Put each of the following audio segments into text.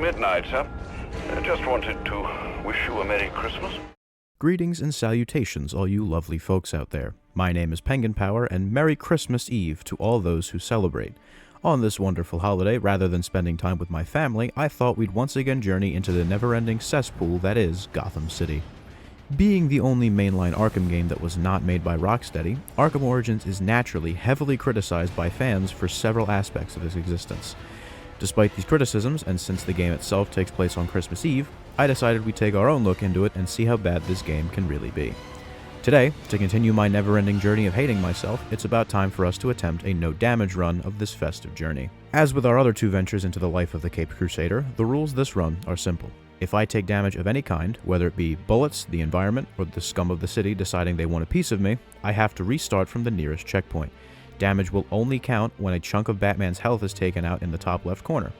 midnight, sir. Just wanted to wish you a Merry Christmas. Greetings and salutations, all you lovely folks out there. My name is Penguin Power, and Merry Christmas Eve to all those who celebrate. On this wonderful holiday, rather than spending time with my family, I thought we'd once again journey into the never-ending cesspool that is Gotham City. Being the only mainline Arkham game that was not made by Rocksteady, Arkham Origins is naturally heavily criticized by fans for several aspects of its existence. Despite these criticisms, and since the game itself takes place on Christmas Eve, I decided we'd take our own look into it and see how bad this game can really be. Today, to continue my never-ending journey of hating myself, it's about time for us to attempt a no-damage run of this festive journey. As with our other two ventures into the life of the Caped Crusader, the rules of this run are simple. If I take damage of any kind, whether it be bullets, the environment, or the scum of the city deciding they want a piece of me, I have to restart from the nearest checkpoint. Damage will only count when a chunk of Batman's health is taken out in the top left corner.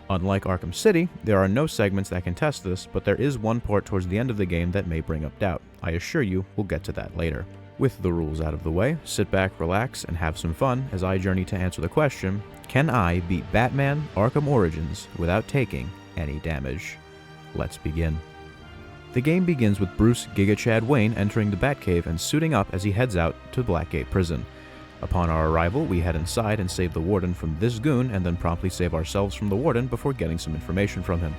Unlike Arkham City, there are no segments that can test this, but there is one part towards the end of the game that may bring up doubt. I assure you, we'll get to that later. With the rules out of the way, sit back, relax, and have some fun as I journey to answer the question, can I beat Batman Arkham Origins without taking any damage? Let's begin. The game begins with Bruce Giga Chad Wayne entering the Batcave and suiting up as he heads out to Blackgate Prison. Upon our arrival, we head inside and save the Warden from this goon and then promptly save ourselves from the Warden before getting some information from him.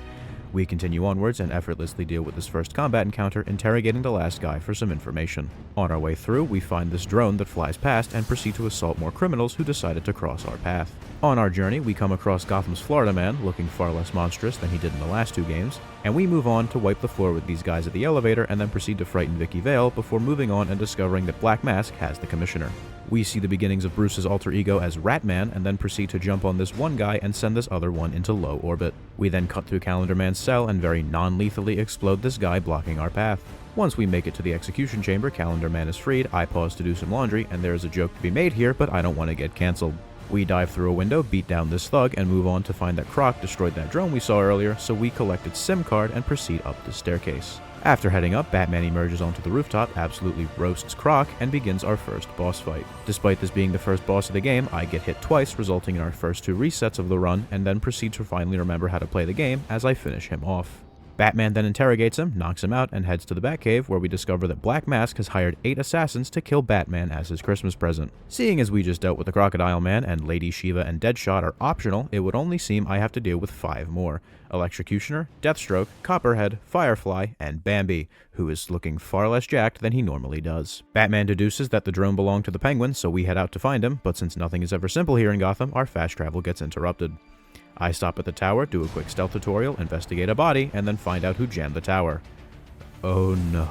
We continue onwards and effortlessly deal with this first combat encounter, interrogating the last guy for some information. On our way through, we find this drone that flies past and proceed to assault more criminals who decided to cross our path. On our journey, we come across Gotham's Florida Man, looking far less monstrous than he did in the last two games, and we move on to wipe the floor with these guys at the elevator and then proceed to frighten Vicky Vale before moving on and discovering that Black Mask has the Commissioner. We see the beginnings of Bruce's alter ego as Ratman and then proceed to jump on this one guy and send this other one into low orbit. We then cut through Calendar Man's cell and very non-lethally explode this guy blocking our path. Once we make it to the execution chamber, Calendar Man is freed, I pause to do some laundry, and there is a joke to be made here, but I don't want to get cancelled. We dive through a window, beat down this thug, and move on to find that Croc destroyed that drone we saw earlier, so we collect its SIM card and proceed up the staircase. After heading up, Batman emerges onto the rooftop, absolutely roasts Croc, and begins our first boss fight. Despite this being the first boss of the game, I get hit twice, resulting in our first two resets of the run, and then proceed to finally remember how to play the game as I finish him off. Batman then interrogates him, knocks him out, and heads to the Batcave, where we discover that Black Mask has hired 8 assassins to kill Batman as his Christmas present. Seeing as we just dealt with the Crocodile Man and Lady Shiva and Deadshot are optional, it would only seem I have to deal with 5 more. Electrocutioner, Deathstroke, Copperhead, Firefly, and Bambi, who is looking far less jacked than he normally does. Batman deduces that the drone belonged to the Penguin, so we head out to find him, but since nothing is ever simple here in Gotham, our fast travel gets interrupted. I stop at the tower, do a quick stealth tutorial, investigate a body, and then find out who jammed the tower. Oh no.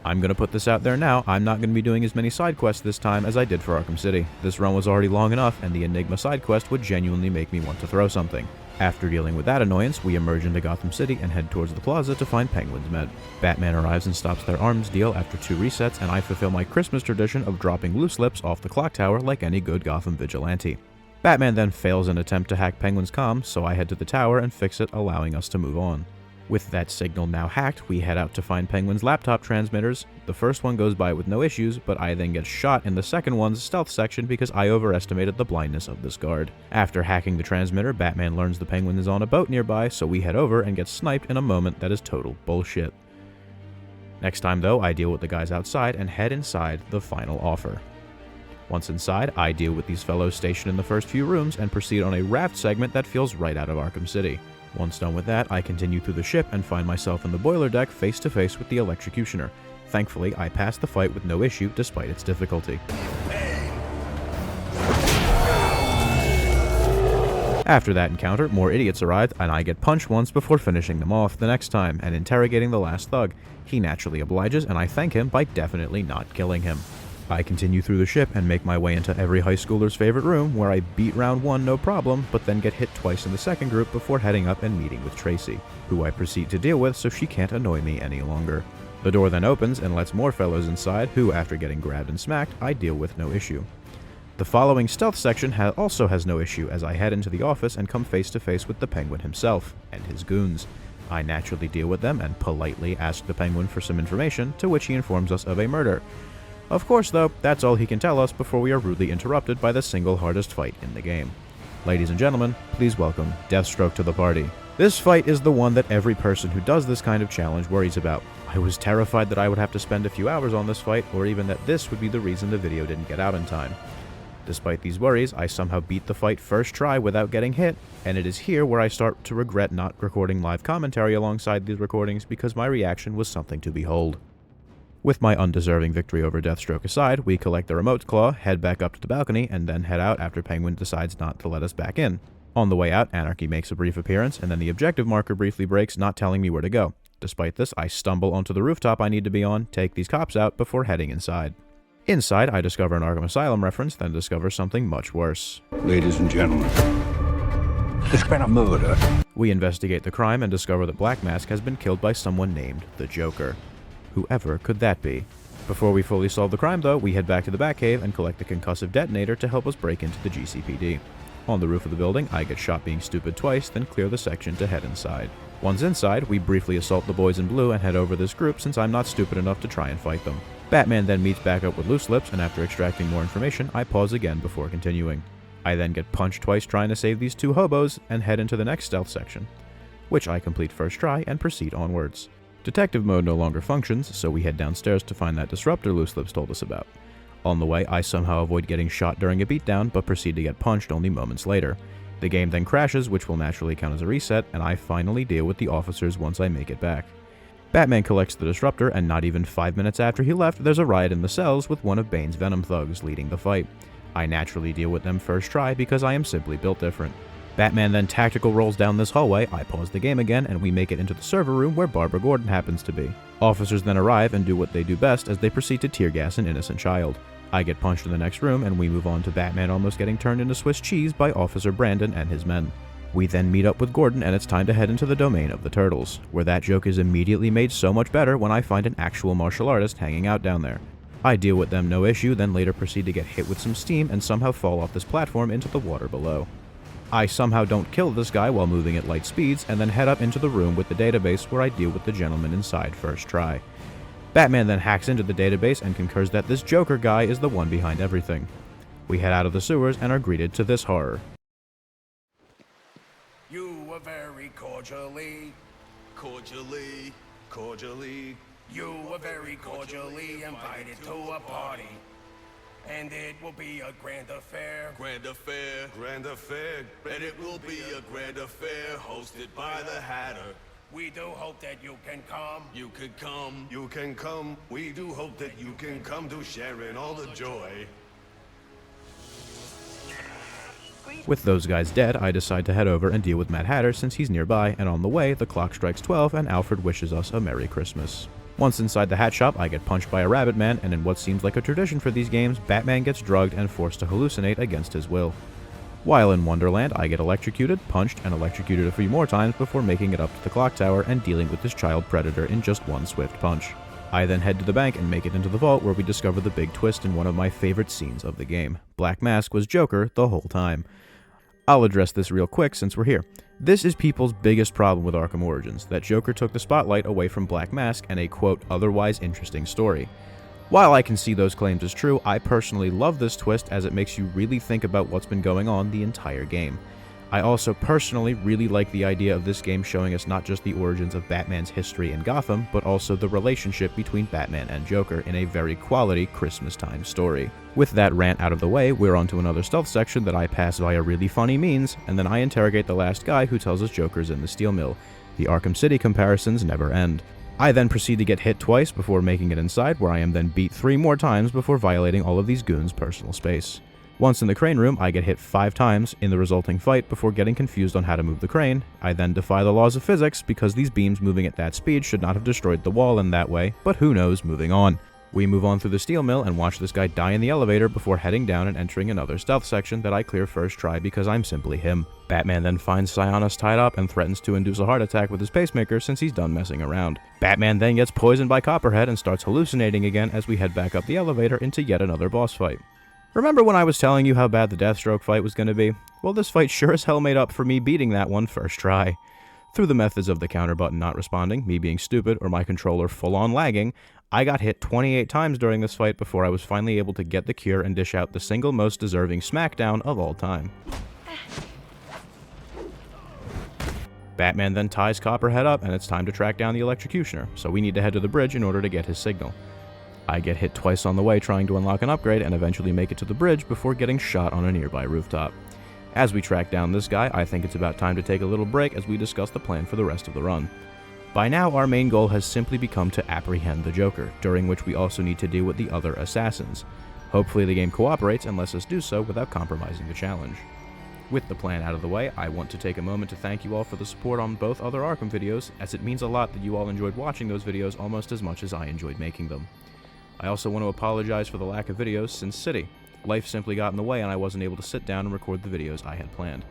I'm gonna put this out there now, I'm not gonna be doing as many side quests this time as I did for Arkham City. This run was already long enough, and the Enigma side quest would genuinely make me want to throw something. After dealing with that annoyance, we emerge into Gotham City and head towards the plaza to find Penguin's med. Batman arrives and stops their arms deal after 2 resets, and I fulfill my Christmas tradition of dropping loose lips off the clock tower like any good Gotham vigilante. Batman then fails an attempt to hack Penguin's comm, so I head to the tower and fix it, allowing us to move on. With that signal now hacked, we head out to find Penguin's laptop transmitters. The first one goes by with no issues, but I then get shot in the second one's stealth section because I overestimated the blindness of this guard. After hacking the transmitter, Batman learns the Penguin is on a boat nearby, so we head over and get sniped in a moment that is total bullshit. Next time though, I deal with the guys outside and head inside the final offer. Once inside, I deal with these fellows stationed in the first few rooms and proceed on a raft segment that feels right out of Arkham City. Once done with that, I continue through the ship and find myself in the boiler deck face to face with the Electrocutioner. Thankfully, I pass the fight with no issue despite its difficulty. After that encounter, more idiots arrive, and I get punched once before finishing them off the next time and interrogating the last thug. He naturally obliges, and I thank him by definitely not killing him. I continue through the ship and make my way into every high schooler's favorite room, where I beat round 1 no problem, but then get hit twice in the second group before heading up and meeting with Tracy, who I proceed to deal with so she can't annoy me any longer. The door then opens and lets more fellows inside, who, after getting grabbed and smacked, I deal with no issue. The following stealth section also has no issue, as I head into the office and come face to face with the Penguin himself, and his goons. I naturally deal with them and politely ask the Penguin for some information, to which he informs us of a murder. Of course, though, that's all he can tell us before we are rudely interrupted by the single hardest fight in the game. Ladies and gentlemen, please welcome Deathstroke to the party. This fight is the one that every person who does this kind of challenge worries about. I was terrified that I would have to spend a few hours on this fight, or even that this would be the reason the video didn't get out in time. Despite these worries, I somehow beat the fight first try without getting hit, and it is here where I start to regret not recording live commentary alongside these recordings because my reaction was something to behold. With my undeserving victory over Deathstroke aside, we collect the remote claw, head back up to the balcony, and then head out after Penguin decides not to let us back in. On the way out, Anarchy makes a brief appearance, and then the objective marker briefly breaks, not telling me where to go. Despite this, I stumble onto the rooftop I need to be on, take these cops out before heading inside. Inside, I discover an Arkham Asylum reference, then discover something much worse. Ladies and gentlemen, there's been a murder. We investigate the crime and discover that Black Mask has been killed by someone named the Joker. Whoever could that be? Before we fully solve the crime, though, we head back to the Batcave and collect the concussive detonator to help us break into the GCPD. On the roof of the building, I get shot being stupid twice, then clear the section to head inside. Once inside, we briefly assault the boys in blue and head over this group since I'm not stupid enough to try and fight them. Batman then meets back up with Loose Lips, and after extracting more information, I pause again before continuing. I then get punched twice trying to save these two hobos and head into the next stealth section, which I complete first try and proceed onwards. Detective mode no longer functions, so we head downstairs to find that disruptor Loose Lips told us about. On the way, I somehow avoid getting shot during a beatdown, but proceed to get punched only moments later. The game then crashes, which will naturally count as a reset, and I finally deal with the officers once I make it back. Batman collects the disruptor, and not even 5 minutes after he left, there's a riot in the cells with one of Bane's Venom thugs leading the fight. I naturally deal with them first try because I am simply built different. Batman then tactical rolls down this hallway, I pause the game again, and we make it into the server room where Barbara Gordon happens to be. Officers then arrive and do what they do best as they proceed to tear gas an innocent child. I get punched in the next room, and we move on to Batman almost getting turned into Swiss cheese by Officer Brandon and his men. We then meet up with Gordon, and it's time to head into the domain of the Turtles, where that joke is immediately made so much better when I find an actual martial artist hanging out down there. I deal with them no issue, then later proceed to get hit with some steam and somehow fall off this platform into the water below. I somehow don't kill this guy while moving at light speeds, and then head up into the room with the database where I deal with the gentleman inside first try. Batman then hacks into the database and concurs that this Joker guy is the one behind everything. We head out of the sewers and are greeted to this horror. You were very cordially, you were very cordially invited to a party. And it will be a grand affair. Grand affair, and it will be a grand affair hosted by the Hatter. We do hope that you can come. You can come. We do hope that you can come to share in all the joy. With those guys dead, I decide to head over and deal with Mad Hatter since he's nearby, and on the way, the clock strikes 12 and Alfred wishes us a Merry Christmas. Once inside the hat shop, I get punched by a rabbit man, and in what seems like a tradition for these games, Batman gets drugged and forced to hallucinate against his will. While in Wonderland, I get electrocuted, punched, and electrocuted a few more times before making it up to the clock tower and dealing with this child predator in just one swift punch. I then head to the bank and make it into the vault where we discover the big twist in one of my favorite scenes of the game. Black Mask was Joker the whole time. I'll address this real quick since we're here. This is people's biggest problem with Arkham Origins, that Joker took the spotlight away from Black Mask and a quote, otherwise interesting story. While I can see those claims as true, I personally love this twist as it makes you really think about what's been going on the entire game. I also personally really like the idea of this game showing us not just the origins of Batman's history in Gotham, but also the relationship between Batman and Joker in a very quality Christmas time story. With that rant out of the way, we're on to another stealth section that I pass via really funny means, and then I interrogate the last guy who tells us Joker's in the steel mill. The Arkham City comparisons never end. I then proceed to get hit twice before making it inside, where I am then beat 3 more times before violating all of these goons' personal space. Once in the crane room, I get hit 5 times in the resulting fight before getting confused on how to move the crane. I then defy the laws of physics because these beams moving at that speed should not have destroyed the wall in that way, but who knows, moving on. We move on through the steel mill and watch this guy die in the elevator before heading down and entering another stealth section that I clear first try because I'm simply him. Batman then finds Sionis tied up and threatens to induce a heart attack with his pacemaker since he's done messing around. Batman then gets poisoned by Copperhead and starts hallucinating again as we head back up the elevator into yet another boss fight. Remember when I was telling you how bad the Deathstroke fight was going to be? Well, this fight sure as hell made up for me beating that one first try. Through the methods of the counter button not responding, me being stupid, or my controller full-on lagging, I got hit 28 times during this fight before I was finally able to get the cure and dish out the single most deserving smackdown of all time. Batman then ties Copperhead up, and it's time to track down the electrocutioner, so we need to head to the bridge in order to get his signal. I get hit twice on the way trying to unlock an upgrade and eventually make it to the bridge before getting shot on a nearby rooftop. As we track down this guy, I think it's about time to take a little break as we discuss the plan for the rest of the run. By now, our main goal has simply become to apprehend the Joker, during which we also need to deal with the other assassins. Hopefully the game cooperates and lets us do so without compromising the challenge. With the plan out of the way, I want to take a moment to thank you all for the support on both other Arkham videos, as it means a lot that you all enjoyed watching those videos almost as much as I enjoyed making them. I also want to apologize for the lack of videos since City. Life simply got in the way and I wasn't able to sit down and record the videos I had planned.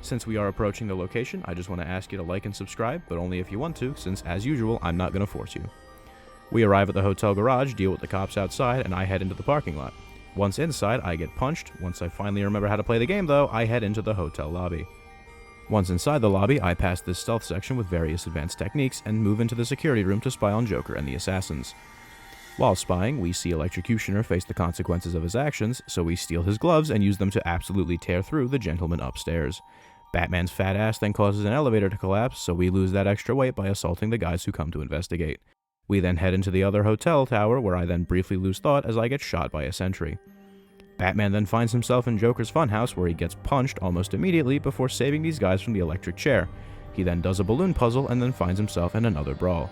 Since we are approaching the location, I just want to ask you to like and subscribe, but only if you want to, since as usual, I'm not going to force you. We arrive at the hotel garage, deal with the cops outside, and I head into the parking lot. Once inside, I get punched. Once I finally remember how to play the game though, I head into the hotel lobby. Once inside the lobby, I pass this stealth section with various advanced techniques and move into the security room to spy on Joker and the assassins. While spying, we see Electrocutioner face the consequences of his actions, so we steal his gloves and use them to absolutely tear through the gentleman upstairs. Batman's fat ass then causes an elevator to collapse, so we lose that extra weight by assaulting the guys who come to investigate. We then head into the other hotel tower, where I then briefly lose thought as I get shot by a sentry. Batman then finds himself in Joker's funhouse, where he gets punched almost immediately before saving these guys from the electric chair. He then does a balloon puzzle and then finds himself in another brawl.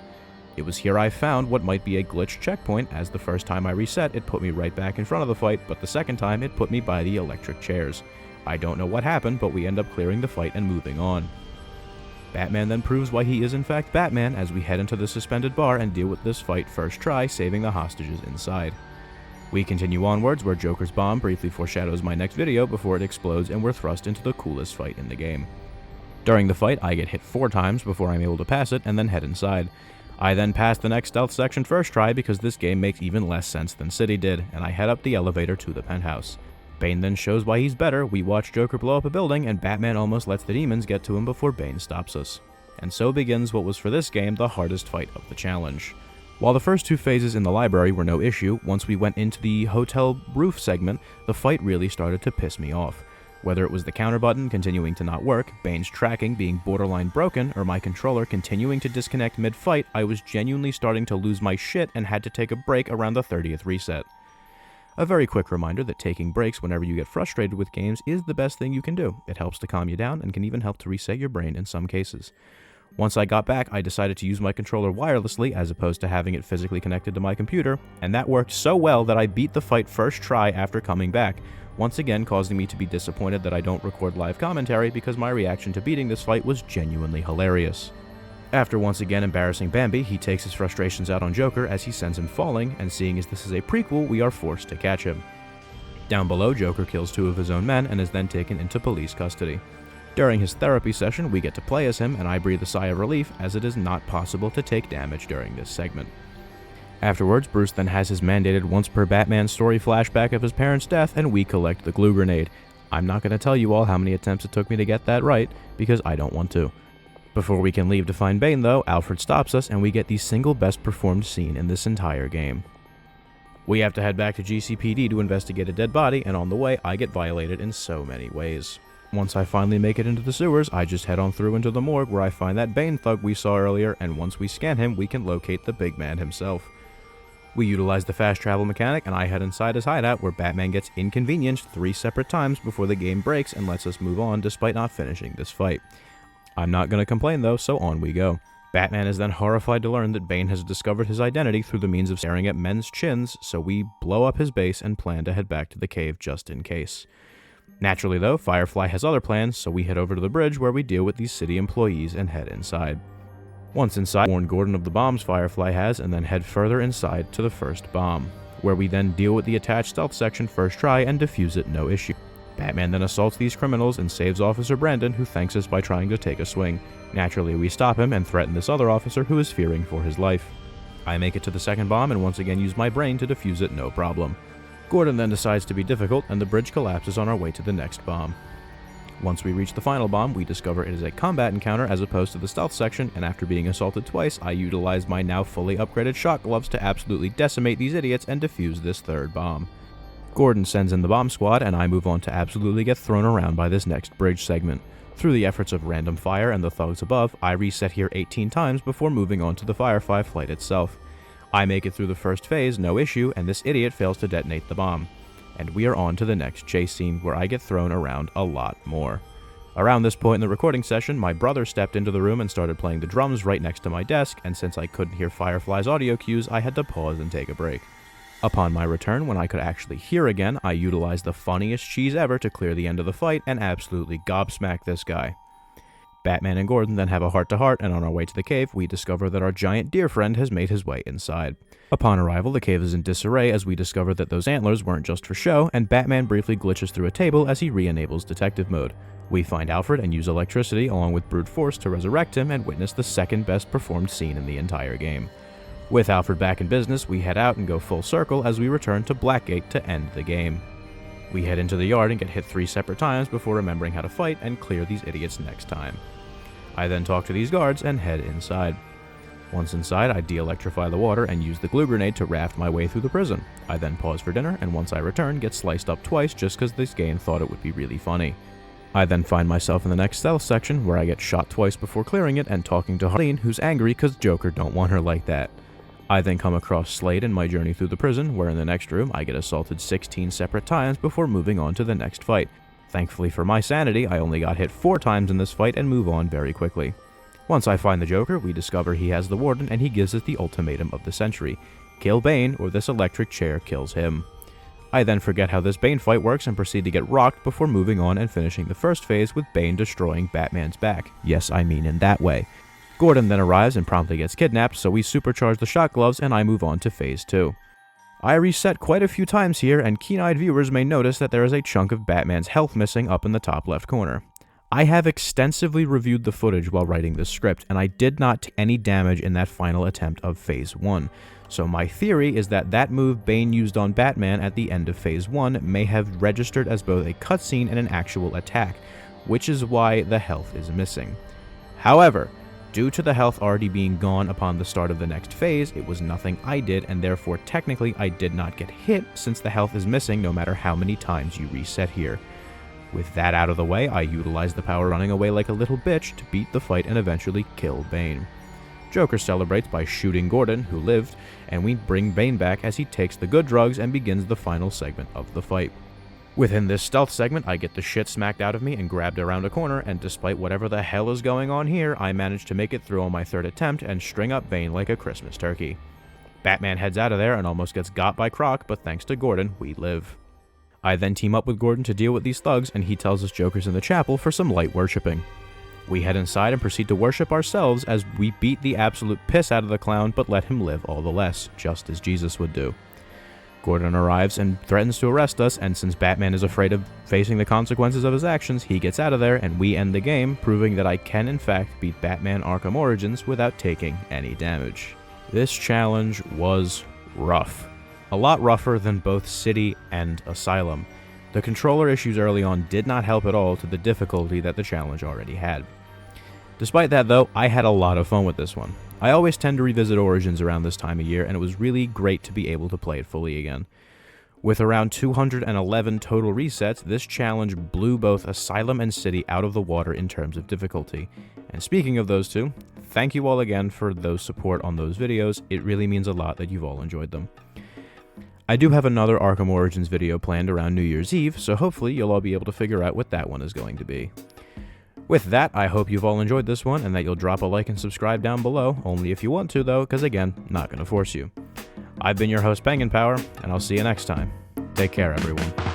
It was here I found what might be a glitched checkpoint, as the first time I reset it put me right back in front of the fight, but the second time it put me by the electric chairs. I don't know what happened, but we end up clearing the fight and moving on. Batman then proves why he is in fact Batman as we head into the suspended bar and deal with this fight first try, saving the hostages inside. We continue onwards where Joker's bomb briefly foreshadows my next video before it explodes and we're thrust into the coolest fight in the game. During the fight, I get hit 4 times before I'm able to pass it and then head inside. I then pass the next stealth section first try because this game makes even less sense than City did, and I head up the elevator to the penthouse. Bane then shows why he's better, we watch Joker blow up a building, and Batman almost lets the demons get to him before Bane stops us. And so begins what was for this game the hardest fight of the challenge. While the first 2 phases in the library were no issue, once we went into the hotel roof segment, the fight really started to piss me off. Whether it was the counter button continuing to not work, Bane's tracking being borderline broken, or my controller continuing to disconnect mid-fight, I was genuinely starting to lose my shit and had to take a break around the 30th reset. A very quick reminder that taking breaks whenever you get frustrated with games is the best thing you can do. It helps to calm you down and can even help to reset your brain in some cases. Once I got back, I decided to use my controller wirelessly as opposed to having it physically connected to my computer, and that worked so well that I beat the fight first try after coming back, once again causing me to be disappointed that I don't record live commentary because my reaction to beating this fight was genuinely hilarious. After once again embarrassing Bambi, he takes his frustrations out on Joker as he sends him falling, and seeing as this is a prequel, we are forced to catch him. Down below, Joker kills 2 of his own men and is then taken into police custody. During his therapy session, we get to play as him, and I breathe a sigh of relief as it is not possible to take damage during this segment. Afterwards, Bruce then has his mandated once per Batman story flashback of his parents' death, and we collect the glue grenade. I'm not going to tell you all how many attempts it took me to get that right, because I don't want to. Before we can leave to find Bane though, Alfred stops us and we get the single best performed scene in this entire game. We have to head back to GCPD to investigate a dead body, and on the way I get violated in so many ways. Once I finally make it into the sewers, I just head on through into the morgue where I find that Bane thug we saw earlier, and once we scan him we can locate the big man himself. We utilize the fast travel mechanic and I head inside his hideout where Batman gets inconvenienced 3 separate times before the game breaks and lets us move on despite not finishing this fight. I'm not going to complain though, so on we go. Batman is then horrified to learn that Bane has discovered his identity through the means of staring at men's chins, so we blow up his base and plan to head back to the cave just in case. Naturally though, Firefly has other plans, so we head over to the bridge where we deal with these city employees and head inside. Once inside, warn Gordon of the bombs Firefly has, and then head further inside to the first bomb, where we then deal with the attached stealth section first try and defuse it no issue. Batman then assaults these criminals and saves Officer Brandon, who thanks us by trying to take a swing. Naturally, we stop him and threaten this other officer who is fearing for his life. I make it to the second bomb and once again use my brain to defuse it no problem. Gordon then decides to be difficult and the bridge collapses on our way to the next bomb. Once we reach the final bomb, we discover it is a combat encounter as opposed to the stealth section, and after being assaulted twice, I utilize my now fully upgraded shock gloves to absolutely decimate these idiots and defuse this third bomb. Gordon sends in the bomb squad, and I move on to absolutely get thrown around by this next bridge segment. Through the efforts of random fire and the thugs above, I reset here 18 times before moving on to the Firefly flight itself. I make it through the first phase, no issue, and this idiot fails to detonate the bomb. And we are on to the next chase scene, where I get thrown around a lot more. Around this point in the recording session, my brother stepped into the room and started playing the drums right next to my desk, and since I couldn't hear Firefly's audio cues, I had to pause and take a break. Upon my return, when I could actually hear again, I utilized the funniest cheese ever to clear the end of the fight and absolutely gobsmack this guy. Batman and Gordon then have a heart-to-heart, and on our way to the cave, we discover that our giant deer friend has made his way inside. Upon arrival, the cave is in disarray as we discover that those antlers weren't just for show, and Batman briefly glitches through a table as he re-enables detective mode. We find Alfred and use electricity along with brute force to resurrect him and witness the second best performed scene in the entire game. With Alfred back in business, we head out and go full circle as we return to Blackgate to end the game. We head into the yard and get hit 3 separate times before remembering how to fight and clear these idiots next time. I then talk to these guards and head inside. Once inside, I de-electrify the water and use the glue grenade to raft my way through the prison. I then pause for dinner, and once I return, get sliced up twice just because this game thought it would be really funny. I then find myself in the next stealth section, where I get shot twice before clearing it and talking to Harleen, who's angry because Joker don't want her like that. I then come across Slade in my journey through the prison, where in the next room I get assaulted 16 separate times before moving on to the next fight. Thankfully for my sanity, I only got hit 4 times in this fight and move on very quickly. Once I find the Joker, we discover he has the Warden and he gives us the ultimatum of the century. Kill Bane or this electric chair kills him. I then forget how this Bane fight works and proceed to get rocked before moving on and finishing the first phase with Bane destroying Batman's back. Yes, I mean in that way. Gordon then arrives and promptly gets kidnapped, so we supercharge the shot gloves and I move on to phase 2. I reset quite a few times here, and keen-eyed viewers may notice that there is a chunk of Batman's health missing up in the top left corner. I have extensively reviewed the footage while writing this script, and I did not take any damage in that final attempt of phase 1. So my theory is that that move Bane used on Batman at the end of phase 1 may have registered as both a cutscene and an actual attack, which is why the health is missing. However, due to the health already being gone upon the start of the next phase, it was nothing I did, and therefore technically I did not get hit since the health is missing no matter how many times you reset here. With that out of the way, I utilized the power running away like a little bitch to beat the fight and eventually kill Bane. Joker celebrates by shooting Gordon, who lived, and we bring Bane back as he takes the good drugs and begins the final segment of the fight. Within this stealth segment, I get the shit smacked out of me and grabbed around a corner, and despite whatever the hell is going on here, I managed to make it through on my 3rd attempt and string up Bane like a Christmas turkey. Batman heads out of there and almost gets got by Croc, but thanks to Gordon, we live. I then team up with Gordon to deal with these thugs, and he tells us Joker's in the chapel for some light worshipping. We head inside and proceed to worship ourselves as we beat the absolute piss out of the clown, but let him live all the less, just as Jesus would do. Gordon arrives and threatens to arrest us, and since Batman is afraid of facing the consequences of his actions, he gets out of there and we end the game, proving that I can in fact beat Batman Arkham Origins without taking any damage. This challenge was rough. A lot rougher than both City and Asylum. The controller issues early on did not help at all to the difficulty that the challenge already had. Despite that though, I had a lot of fun with this one. I always tend to revisit Origins around this time of year, and it was really great to be able to play it fully again. With around 211 total resets, this challenge blew both Asylum and City out of the water in terms of difficulty. And speaking of those two, thank you all again for those support on those videos. It really means a lot that you've all enjoyed them. I do have another Arkham Origins video planned around New Year's Eve, so hopefully you'll all be able to figure out what that one is going to be. With that, I hope you've all enjoyed this one and that you'll drop a like and subscribe down below, only if you want to though, because again, not going to force you. I've been your host Penguin Power, and I'll see you next time. Take care everyone.